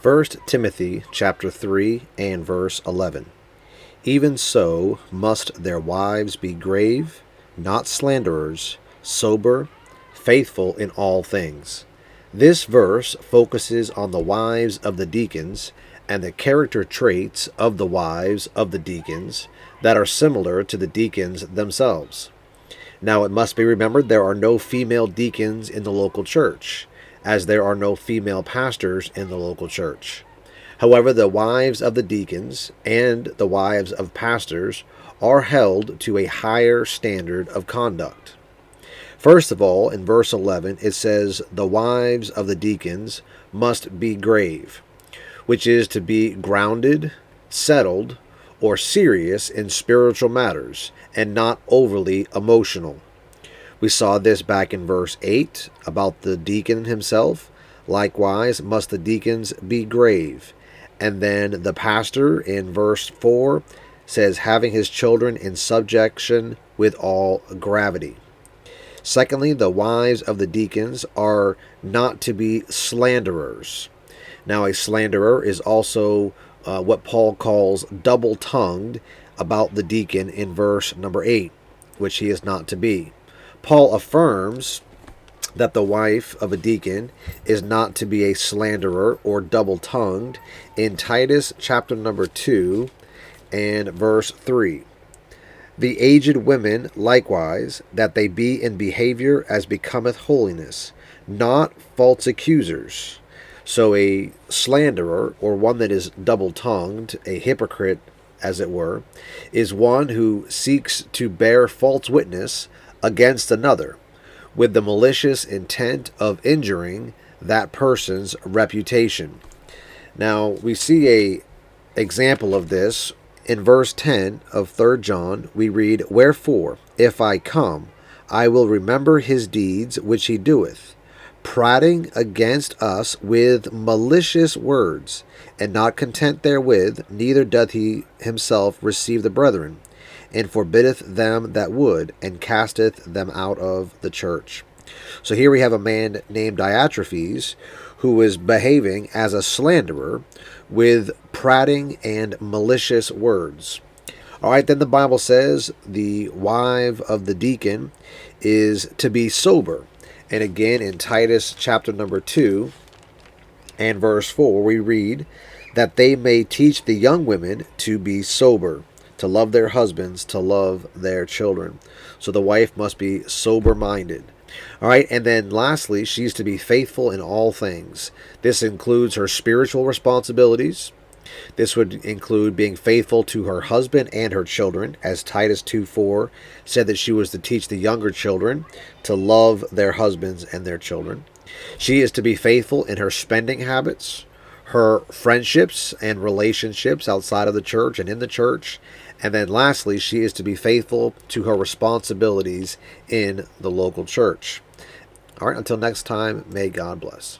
1 Timothy chapter 3 and verse 11. Even so must their wives be grave, not slanderers, sober, faithful in all things. This verse focuses on the wives of the deacons and the character traits of the wives of the deacons that are similar to the deacons themselves. Now, it must be remembered there are no female deacons in the local church, as there are no female pastors in the local church. However, the wives of the deacons and the wives of pastors are held to a higher standard of conduct. First of all, in verse 11, it says, the wives of the deacons must be grave, which is to be grounded, settled, or serious in spiritual matters, and not overly emotional. We saw this back in verse 8 about the deacon himself. Likewise, must the deacons be grave. And then the pastor in verse 4 says, having his children in subjection with all gravity. Secondly, the wives of the deacons are not to be slanderers. Now, a slanderer is also what Paul calls double-tongued about the deacon in verse number 8, which he is not to be. Paul affirms that the wife of a deacon is not to be a slanderer or double-tongued in Titus chapter number 2 and verse 3. The aged women likewise, that they be in behavior as becometh holiness, not false accusers. So a slanderer, or one that is double-tongued, a hypocrite as it were, is one who seeks to bear false witness against another, with the malicious intent of injuring that person's reputation. Now, we see a example of this in verse 10 of 3 John. We read, wherefore, if I come, I will remember his deeds which he doeth, prating against us with malicious words, and not content therewith, neither doth he himself receive the brethren, and forbiddeth them that would, and casteth them out of the church. So here we have a man named Diotrephes who is behaving as a slanderer with prating and malicious words. All right, then the Bible says the wife of the deacon is to be sober. And again, in Titus chapter number 2 and verse 4, we read that they may teach the young women to be sober, to love their husbands, to love their children. So the wife must be sober-minded. All right, and then lastly, she's to be faithful in all things. This includes her spiritual responsibilities. This would include being faithful to her husband and her children, as Titus 2:4 said that she was to teach the younger children to love their husbands and their children. She is to be faithful in her spending habits, her friendships and relationships outside of the church and in the church. And then lastly, she is to be faithful to her responsibilities in the local church. All right, until next time, may God bless.